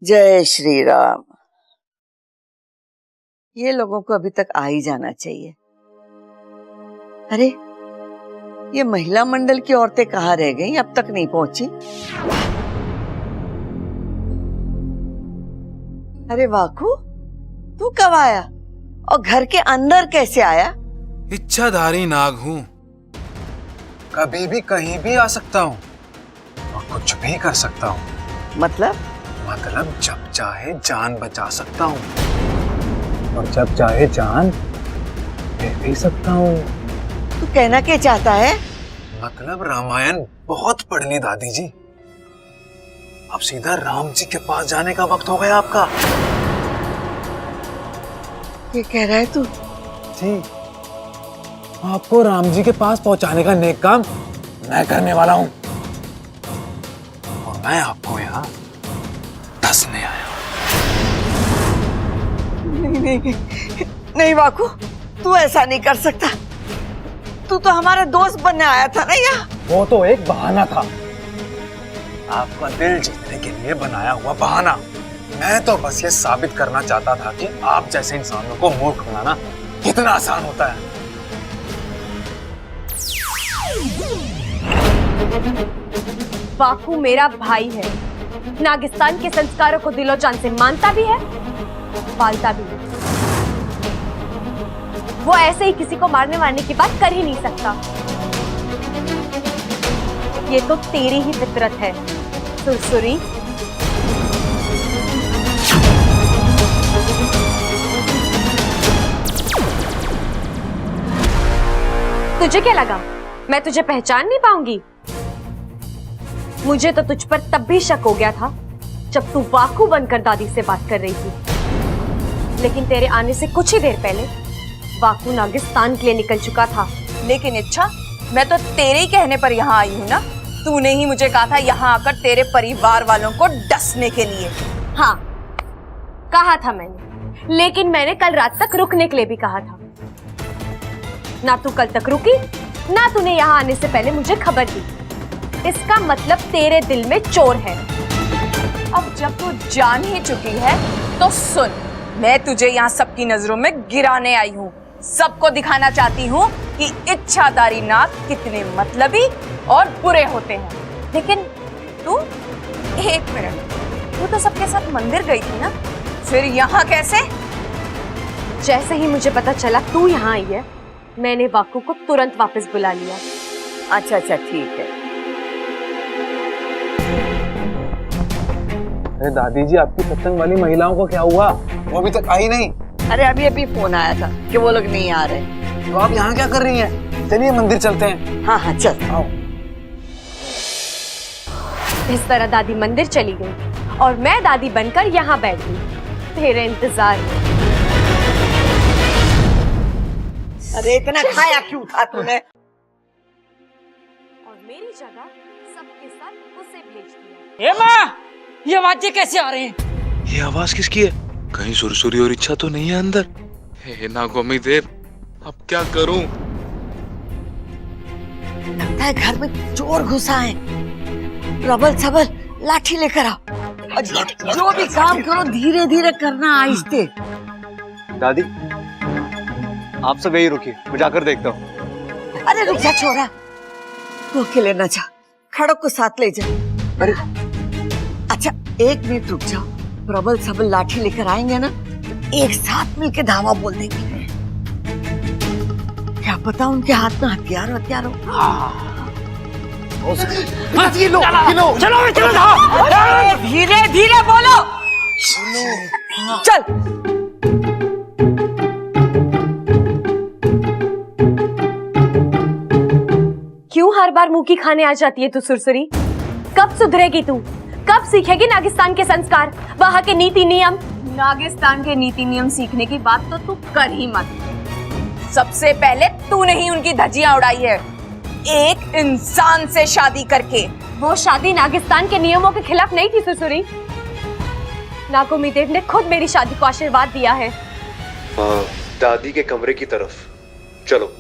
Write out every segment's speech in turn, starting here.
जय श्री राम। ये लोगों को अभी तक आ ही जाना चाहिए। अरे ये महिला मंडल की औरतें कहाँ रह गई, अब तक नहीं पहुंची। अरे वाकू, तू कब आया और घर के अंदर कैसे आया? इच्छाधारी नाग हूँ, कभी भी कहीं भी आ सकता हूँ और कुछ भी कर सकता हूँ। मतलब जब चाहे जान बचा सकता हूँ और जब चाहे जान ले भी सकता हूँ। तू कहना क्या चाहता है? मतलब रामायण बहुत पढ़ ली दादी जी, अब सीधा राम जी के पास जाने का वक्त हो गया आपका। ये कह रहा है तू? जी, आपको राम जी के पास पहुंचाने का नेक काम मैं करने वाला हूं और मैं आपको यहाँ दसने आया हूं। नहीं वाकू, तू ऐसा नहीं कर सकता। तू तो हमारा दोस्त बनने आया था ना यहाँ। वो तो एक बहाना था, आपका दिल जीतने के लिए बनाया हुआ बहाना। मैं तो बस ये साबित करना चाहता था कि आप जैसे इंसानों को मूर्ख बनाना कितना आसान होता है। वाकू मेरा भाई है, नागिस्तान के संस्कारों को दिलो जान से मानता भी है, पालता भी है। वो ऐसे ही किसी को मारने वारने की बात कर ही नहीं सकता। ये तो तेरी ही फितरत है सुरसुरी। तुझे क्या लगा मैं तुझे पहचान नहीं पाऊंगी? मुझे तो तुझ पर तब भी शक हो गया था जब तू वाकू बनकर दादी से बात कर रही थी, लेकिन तेरे आने से कुछ ही देर पहले वाकू नागिस्तान के लिए निकल चुका था। लेकिन इच्छा, मैं तो तेरे ही कहने पर यहाँ आई हूँ ना। तूने ही मुझे कहा था यहाँ आकर तेरे परिवार वालों को डसने के लिए। हाँ, कहा था मैंने, लेकिन मैंने कल रात तक रुकने के लिए भी कहा था। ना तू कल तक रुकी, ना तूने यहाँ आने से पहले मुझे खबर दी। इसका मतलब तेरे दिल में चोर है। अब जब तू जान ही चुकी है तो सुन, मैं तुझे यहाँ सबकी नजरों में गिराने आई हूँ। सबको दिखाना चाहती हूँ कि इच्छाधारी नाग कितने मतलबी और बुरे होते हैं। लेकिन तू, एक मिनट, तू तो सबके साथ मंदिर गई थी ना, फिर यहाँ कैसे? जैसे ही मुझे पता चला तू यहाँ आई है, मैंने वाकू को तुरंत वापस बुला लिया। अच्छा ठीक है। अरे दादी जी, आपकी सत्संग वाली महिलाओं को क्या हुआ? वो अभी तक आई नहीं। अरे अभी फोन आया था कि वो लोग नहीं आ रहे। तो आप यहाँ क्या कर रही हैं? चलिए मंदिर चलते हैं। हाँ चल आओ। इस तरह दादी मंदिर चली गई और मैं दादी बनकर यहाँ बैठ गई तेरे इंतजार में। अरे इतना खाया क्यों था तूने? और मेरी जगह सबके साथ उसे भेज दिया। ए माँ, ये आवाजें कैसे आ रही हैं? ये आवाज किसकी है? कहीं सुरसुरी और इच्छा तो नहीं है अंदर? हे नागोमी देव, अब क्या करूं? लगता है घर में चोर घुसा है। प्रबल सबल लाठी लेकर आओ और जो भी काम करो धीरे धीरे करना, आहिस्ते। दादी, आप सब यही रुकिए, मैं जाकर देखता हूँ। अरे रुक जा छोरा, तू अकेले न जा, खड़क को साथ ले जा। अरे अच्छा, एक मिनट रुक जाओ। प्रबल सबल लाठी लेकर आएंगे ना, एक साथ मिलके धावा बोल देंगे। क्या पता उनके हाथ में हथियार हो। चलो धीरे धीरे बोलो। चल। क्यों हर बार मुंह की खाने आ जाती है तू सुरसुरी? कब सुधरेगी तू? कब सीखेगी नागिस्तान के संस्कार, वहाँ के नीति नियम? नागिस्तान के नीति नियम सीखने की बात तो तू कर ही मत। सबसे पहले तूने ही उनकी धज्जियां उड़ाई है, एक इंसान से शादी करके। वो शादी नागिस्तान के नियमों के खिलाफ नहीं थी सुरसुरी। नागोमी देव ने खुद मेरी शादी को आशीर्वाद दिया है। दादी के कमरे की तरफ चलो।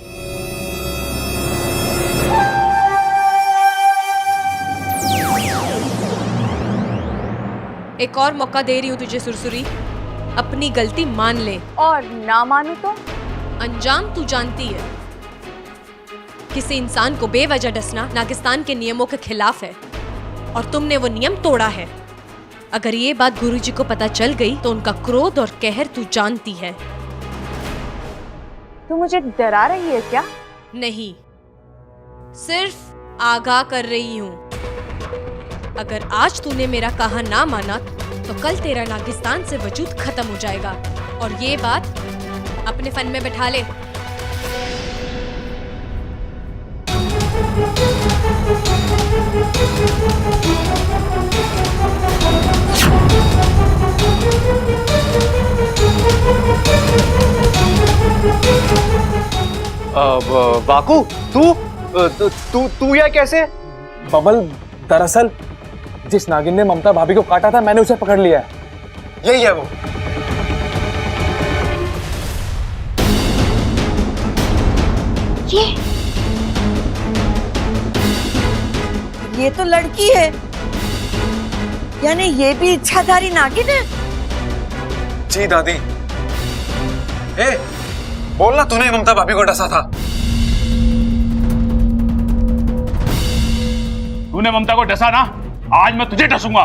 एक और मौका दे रही हूँ तुझे सुरसुरी, अपनी गलती मान ले। और ना मानू तो? अंजाम तू जानती है। किसी इंसान को बेवजह डसना नागिस्तान के नियमों के खिलाफ है और तुमने वो नियम तोड़ा है। अगर ये बात गुरुजी को पता चल गई तो उनका क्रोध और कहर तू जानती है। तू मुझे डरा रही है क्या? नहीं, सिर्फ आगाह कर रही हूं। अगर आज तूने मेरा कहा ना माना तो कल तेरा नागिस्तान से वजूद खत्म हो जाएगा। और ये बात अपने फन में बैठा ले। वाकू, तू यह कैसे? बबल, दरअसल जिस नागिन ने ममता भाभी को काटा था मैंने उसे पकड़ लिया है। यही है वो। ये तो लड़की है, यानी ये भी इच्छाधारी नागिन है। जी दादी। ए, बोलना तूने ममता भाभी को डसा था। तूने ममता को डसा ना, आज मैं तुझे डसूंगा।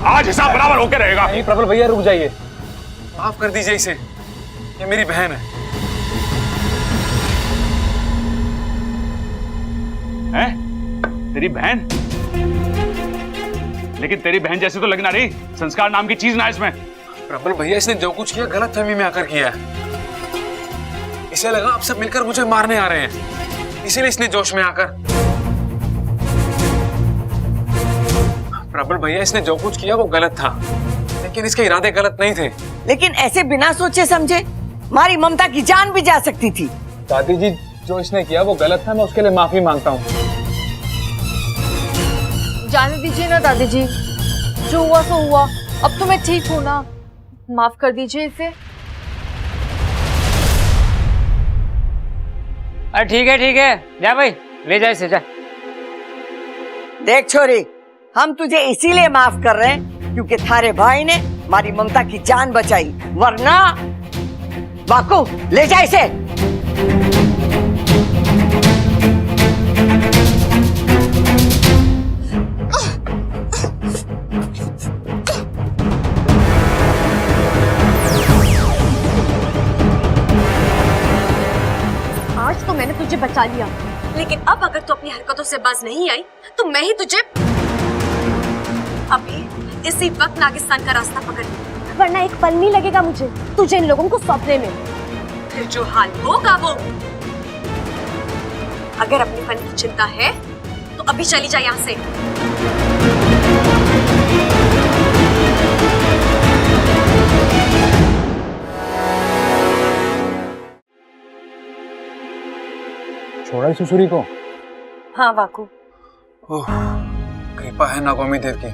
आज हिसाब बराबर होके रहेगा। नहीं प्रबल भैया, रुक जाइए, माफ कर दीजिए इसे, ये मेरी बहन है। हैं? तेरी बहन? लेकिन तेरी बहन जैसी तो लगना रही। संस्कार नाम की चीज ना इसमें। प्रबल भैया, इसने जो कुछ किया गलत फहमी में आकर किया है। इसे लगा आप सब मिलकर मुझे मारने आ रहे हैं, इसीलिए इसने जोश में आकर। प्रबल भैया, इसने जो कुछ किया वो गलत था, लेकिन इसके इरादे गलत नहीं थे। लेकिन ऐसे बिना सोचे समझे हमारी ममता की जान भी जा सकती थी। दादी जी, जो इसने किया वो गलत था, मैं उसके लिए माफी मांगता हूँ। जाने दीजिए ना दादी जी, जो हुआ सो हुआ। अब तो मैं ठीक हूँ ना, माफ कर दीजिए इसे। अरे ठीक है, जा भाई, ले जा इसे, जा। देख छोरी, हम तुझे इसीलिए माफ कर रहे हैं क्योंकि थारे भाई ने हमारी ममता की जान बचाई, वरना। वाकू, ले जा इसे। आज तो मैंने तुझे बचा लिया, लेकिन अब अगर तू अपनी हरकतों से बाज नहीं आई तो मैं ही तुझे अभी इसी वक्त नागिस्तान का रास्ता पकड़, वरना एक पल नहीं लगेगा मुझे तुझे इन लोगों को सौंपने में। फिर जो हाल होगा वो। अगर अपने फन की चिंता है तो अभी चली जा यहाँ से। छोड़ा ही सुसुरी को? हाँ वाकू। ओह, कृपा है नागोमी देव की।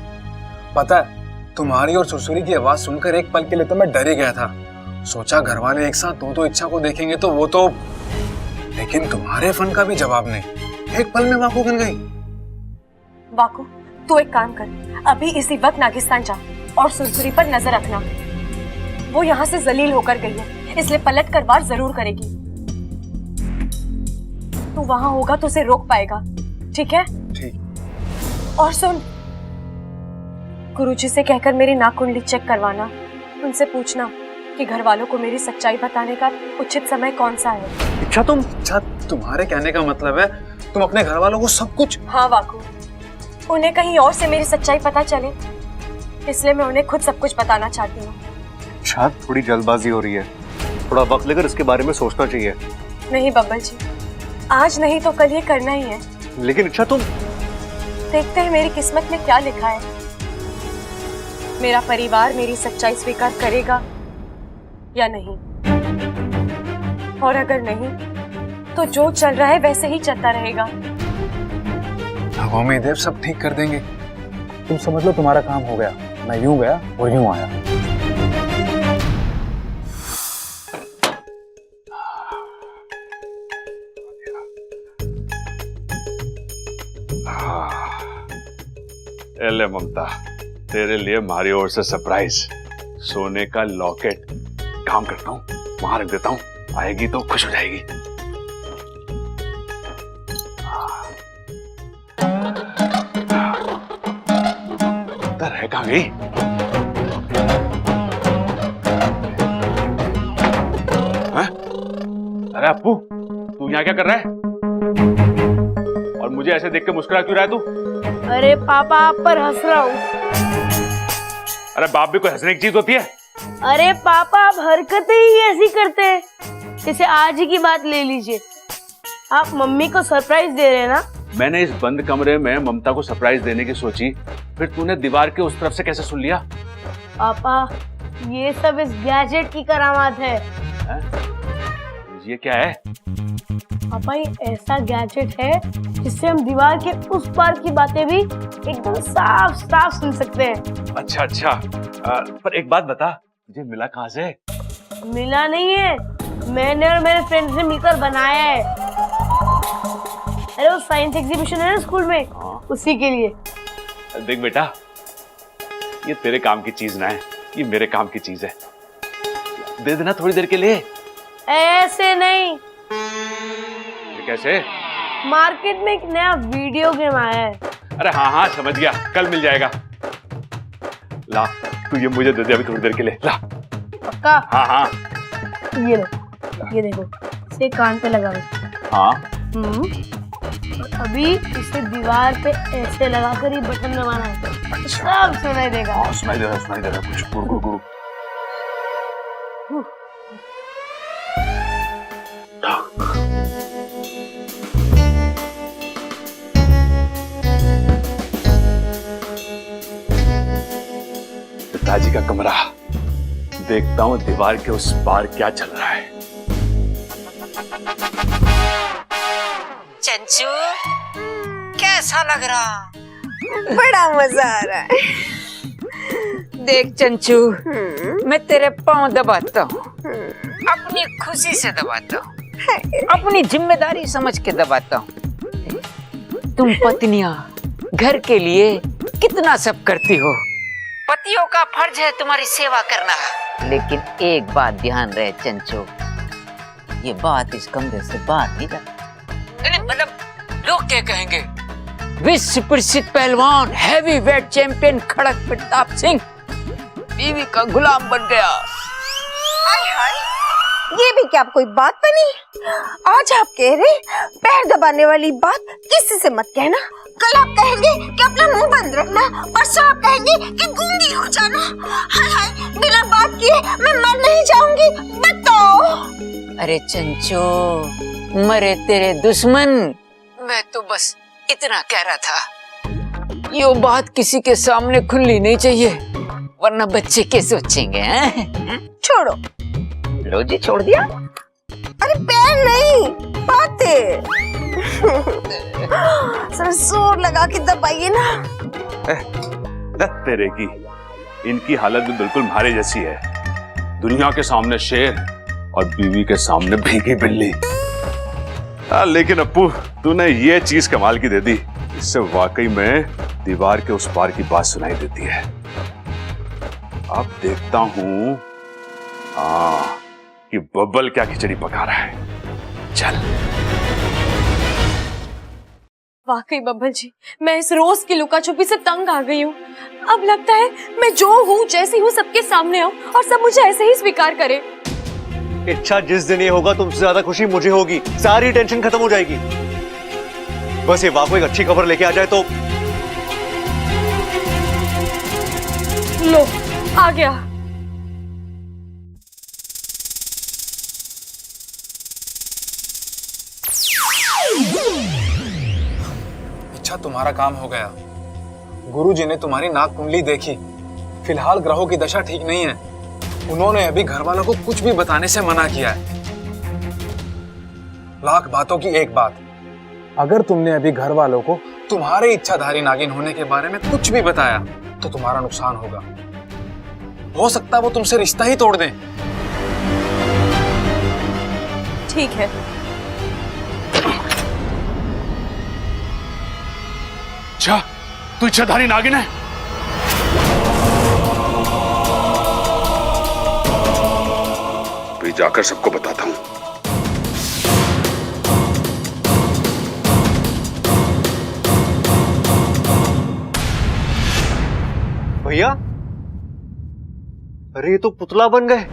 पता है, तुम्हारी और सुरसुरी की आवाज सुनकर एक पल के लिए तो मैं डर ही गया था। सोचा घर वाले एक साथ दो इच्छा को देखेंगे तो वो तो, लेकिन तुम्हारे फन का भी जवाब नहीं। एक पल में वाकू बन गई। वाकू, तू एक काम कर, अभी इसी वक्त नागिस्तान जा और सुरसुरी पर नजर रखना। वो यहाँ से जलील होकर गई है, इसलिए पलट कर वार जरूर करेगी। तू वहां होगा तो उसे रोक पाएगा, ठीक है? ठीक। और सुन, गुरुजी से कहकर मेरी नाक कुंडली चेक करवाना। उनसे पूछना कि घर वालों को मेरी सच्चाई बताने का उचित समय कौन सा है। अच्छा, तुम्हारे कहने का मतलब है तुम अपने घर वालों को सब कुछ? हाँ वाकू, उन्हें कहीं और से मेरी सच्चाई पता चले, इसलिए मैं उन्हें खुद सब कुछ बताना चाहती हूँ। शायद थोड़ी जल्दबाजी हो रही है, थोड़ा वक्त लेकर इसके बारे में सोचना चाहिए। नहीं बब्बल जी, आज नहीं तो कल ये करना ही है। लेकिन अच्छा, तुम देखते हैं मेरी किस्मत में क्या लिखा है। मेरा परिवार मेरी सच्चाई स्वीकार करेगा या नहीं, और अगर नहीं तो जो चल रहा है वैसे ही चलता रहेगा। नागोमी देव सब ठीक कर देंगे, तुम समझ लो तुम्हारा काम हो गया। मैं यूं गया और यूं आया। ले ममता, तेरे लिए हमारी ओर से सरप्राइज, सोने का लॉकेट। काम करता हूँ, वहां रख देता हूँ, आएगी तो खुश हो जाएगी। है कहाँ गई? हैं? अरे अप्पू, तू यहाँ क्या कर रहा है? और मुझे ऐसे देख के मुस्कुरा क्यों रहा है तू? अरे पापा, आप पर हंस रहा हूँ। अरे बाप भी कोई हंसने की चीज होती है? अरे पापा, आप हरकतें ही ऐसी करते हैं। जैसे आज ही की बात ले लीजिए, आप मम्मी को सरप्राइज दे रहे हैं ना। मैंने इस बंद कमरे में ममता को सरप्राइज देने की सोची, फिर तूने दीवार के उस तरफ से कैसे सुन लिया? पापा, ये सब इस गैजेट की करामात है। ये क्या है? पापा, ये ऐसा गैजेट है जिससे हम दीवार के उस पार की बातें भी एकदम साफ साफ सुन सकते हैं। अच्छा अच्छा, पर एक बात बता, मुझे मिला कहाँ से? मिला नहीं है, मैंने और मेरे फ्रेंड से मिलकर बनाया है। अरे वो साइंस एग्जीबिशन है ना स्कूल में, उसी के लिए। देख बेटा, ये तेरे काम की चीज ना है, ये मेरे काम की चीज है। दे देना थोड़ी देर के लिए। ऐसे नहीं। ये कैसे? मार्केट में एक नया वीडियो गेम आया है। अरे हाँ हाँ, समझ गया, कल मिल जाएगा। ला, तू ये मुझे दे दे अभी थोड़ी देर के लिए। ला। पक्का? हाँ हाँ। ये लो, ये देखो, इसे कान पे लगा लो। हाँ। अभी इसे दीवार पे ऐसे लगाकर ये बटन दबाना है, सब सुनाई देगा। हाँ, सुनाई दे रहा कुछ गुरु गुरु गुरु। पिताजी का कमरा, देखता हूँ दीवार के उस पार क्या चल रहा है। चंचू, कैसा लग रहा? बड़ा मजा आ रहा है। देख चंचू, मैं तेरे पाँव दबाता हूँ, अपनी खुशी से दबाता हूँ, अपनी जिम्मेदारी समझ के दबाता हूँ। तुम पत्नियां घर के लिए कितना सब करती हो, पतियों का फर्ज है तुम्हारी सेवा करना। लेकिन एक बात ध्यान रहे चंचू, ये बात इस कमरे से बात नहीं जाती। मतलब लोग क्या कहेंगे? विश्व प्रसिद्ध पहलवान हैवी वेट चैंपियन खड़क प्रताप सिंह बीवी का गुलाम बन गया। हाय हाय, ये भी क्या कोई बात बनी? आज आप कह रहे पैर दबाने वाली बात किसी से मत कहना। कल आप कहेंगे कि अपना मुंह बंद रखना, परसों आप कहेंगे कि गूंगी हो जाना। हाय हाय, बिना बात किए मैं मर नहीं जाऊंगी, बताओ। अरे चंचू, मरे तेरे दुश्मन, मैं तो बस इतना कह रहा था। ये बात किसी के सामने खुलनी नहीं चाहिए, वरना बच्चे क्या सोचेंगे? हैं? छोड़ो। लो जी, छोड़ दिया। अरे पैर नहीं, बातें। सर जोर लगा के दबाइए ना। लत तेरे की, इनकी हालत भी बिल्कुल हमारे जैसी है। दुनिया के सामने शेर और बीवी के सामने भीगी बिल्ली। लेकिन अप्पू, तूने ये चीज कमाल की दे दी, इससे वाकई में दीवार के उस पार की बात सुनाई देती है। अब देखता हूँ कि बब्बल क्या खिचड़ी पका रहा है। चल। वाकई बब्बल जी, मैं इस रोज की लुका छुपी से तंग आ गई हूँ। अब लगता है मैं जो हूँ, जैसी हूँ, सबके सामने आऊँ और सब मुझे ऐसे ही स्वीकार करे। इच्छा जिस दिन ये होगा, तुमसे ज्यादा खुशी मुझे होगी। सारी टेंशन खत्म हो जाएगी। बस ये वाकई एक अच्छी खबर लेके आ जाए तो। लो, आ गया। अच्छा, तुम्हारा काम हो गया। गुरुजी ने तुम्हारी नाक कुंडली देखी। फिलहाल ग्रहों की दशा ठीक नहीं है। उन्होंने अभी घर वालों को कुछ भी बताने से मना किया है। लाख बातों की एक बात, अगर तुमने अभी घर वालों को तुम्हारे इच्छाधारी नागिन होने के बारे में कुछ भी बताया तो तुम्हारा नुकसान होगा। हो सकता है वो तुमसे रिश्ता ही तोड़ दें। ठीक है। अच्छा, तू इच्छाधारी नागिन है? जाकर सबको बताता हूँ। भैया, अरे ये तो पुतला बन गए।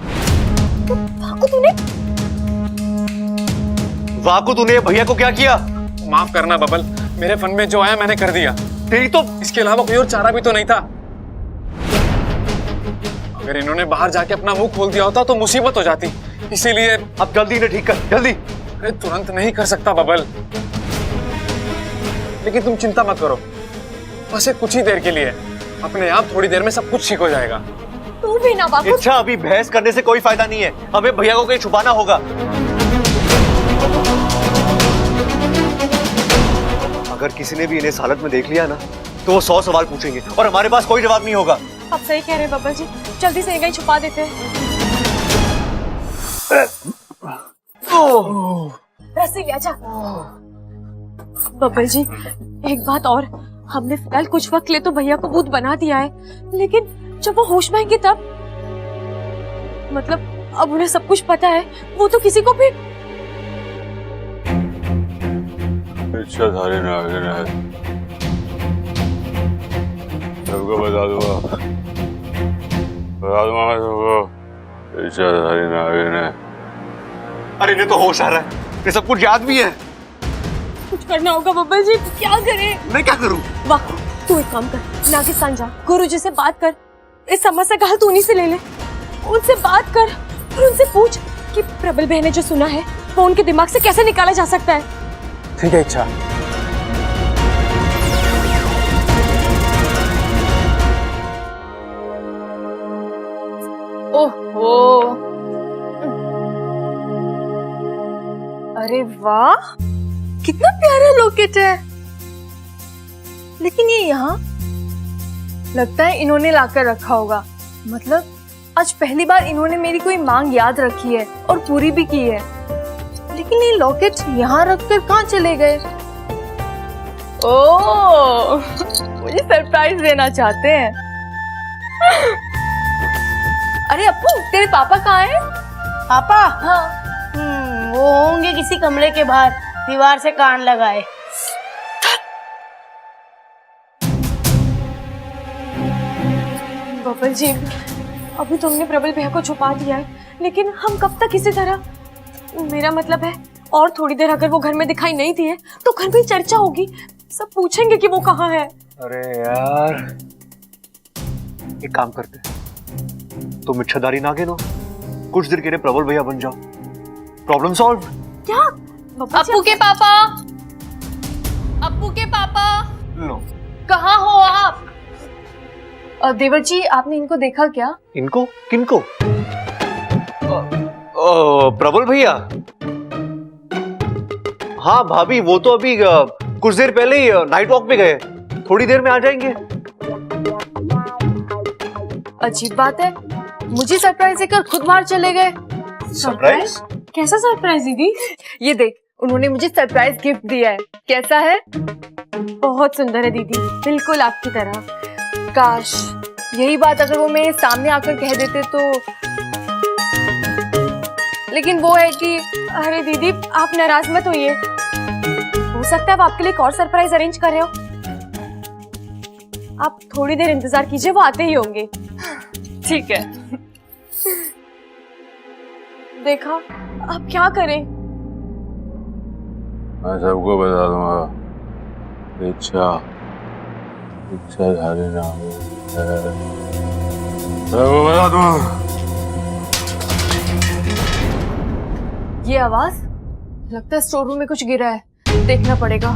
वाकु तूने भैया को क्या किया? माफ करना बबल, मेरे फन में जो आया मैंने कर दिया। तेरी तो इसके अलावा कोई और चारा भी तो नहीं था। अगर इन्होंने बाहर जाके अपना मुंह खोल दिया होता तो मुसीबत हो जाती, इसीलिए। अब जल्दी इन्हें ठीक कर, जल्दी। अरे तुरंत नहीं कर सकता बबल, लेकिन तुम चिंता मत करो, बस एक कुछ ही देर के लिए। अपने आप थोड़ी देर में सब कुछ ठीक हो जाएगा। तू भी ना वाकु। अच्छा, अभी बहस करने से कोई फायदा नहीं है, हमें भैया को कहीं छुपाना होगा। अगर किसी ने भी इन्हें इस हालत में देख लिया ना, तो वो 100 सवाल पूछेंगे और हमारे पास कोई जवाब नहीं होगा। आप सही कह रहे हैं बब्बल जी, जल्दी से कहीं छुपा देते हैं। रस्सी ले आजा। बब्बल जी, एक बात और, हमने फिलहाल कुछ वक्त ले तो भैया को भूत बना दिया है, लेकिन जब वो होश में आएंगे तब, मतलब अब उन्हें सब कुछ पता है, वो तो किसी को भी। इच्छाधारी नागिन है, सबको बता दूंगा मैं सबको। इच्छाधारी नागिन है। अरे इन्हें तो होश आ रहा है, ये सब कुछ याद भी है। कुछ करना होगा बब्बल जी, क्या करें? मैं क्या करूं? वाह, तू एक काम कर, नागिस्तान जा, गुरुजी से बात कर, इस समस्या का हल तू उन्हीं से ले ले। उनसे बात कर और उनसे पूछ कि प्रबल बहन ने जो सुना है वो उनके दिमाग से कैसे निकाला जा सकता है। ठीक है इच्छा। ओहो, अरे वाह, कितना प्यारा लॉकेट है। लेकिन ये यहाँ लगता है इन्होंने लाकर रखा होगा। मतलब आज पहली बार इन्होंने मेरी कोई मांग याद रखी है और पूरी भी की है। लेकिन ये लॉकेट यहाँ रखकर कहाँ चले गए? ओह, मुझे सरप्राइज देना चाहते हैं। अरे अप्पू, तेरे पापा कहाँ हैं? पापा? हाँ। वो होंगे किसी कमरे के बाहर, दीवार से कान लगाए। बब्बल जी, अभी तुमने प्रबल भैया को छुपा दिया है, लेकिन हम कब तक इसी तरह? मेरा मतलब है, और थोड़ी देर अगर वो घर में दिखाई नहीं दिए तो घर में चर्चा होगी, सब पूछेंगे कि वो कहाँ है। अरे यार, एक काम करते, तुम इच्छाधारी नागिन हो, कुछ देर के लिए प्रबल भैया बन जाओ, प्रॉब्लम सॉल्व। क्या? अप्पू के पापा, अप्पू के पापा, लो। कहाँ हो आप? देवर जी, आपने इनको देखा क्या? इनको? किनको? प्रबल भैया? हाँ भाभी, वो तो अभी कुछ देर पहले ही नाइट वॉक पे गए, थोड़ी देर में आ जाएंगे। अजीब बात है, मुझे सरप्राइज देकर खुद बाहर चले गए। सरप्राइज? कैसा सरप्राइज दीदी? ये देख, उन्होंने मुझे सरप्राइज गिफ्ट दिया है। कैसा है? बहुत सुंदर है दीदी, बिल्कुल आपकी तरह। काश यही बात अगर वो मेरे सामने आकर कह देते तो। लेकिन वो है कि, अरे दीदी, आप नाराज मत होइए, हो सकता है वो आपके लिए एक और सरप्राइज अरेंज कर रहे हो। आप थोड़ी देर इंतजार कीजिए, वो आते ही होंगे। ठीक है। देखा, अब क्या करें? मैं सबको बता दूंगा। इच्छाधारी नागिन है, सबको बता दूंगा। ये आवाज, लगता है स्टोर रूम में कुछ गिरा है, देखना पड़ेगा।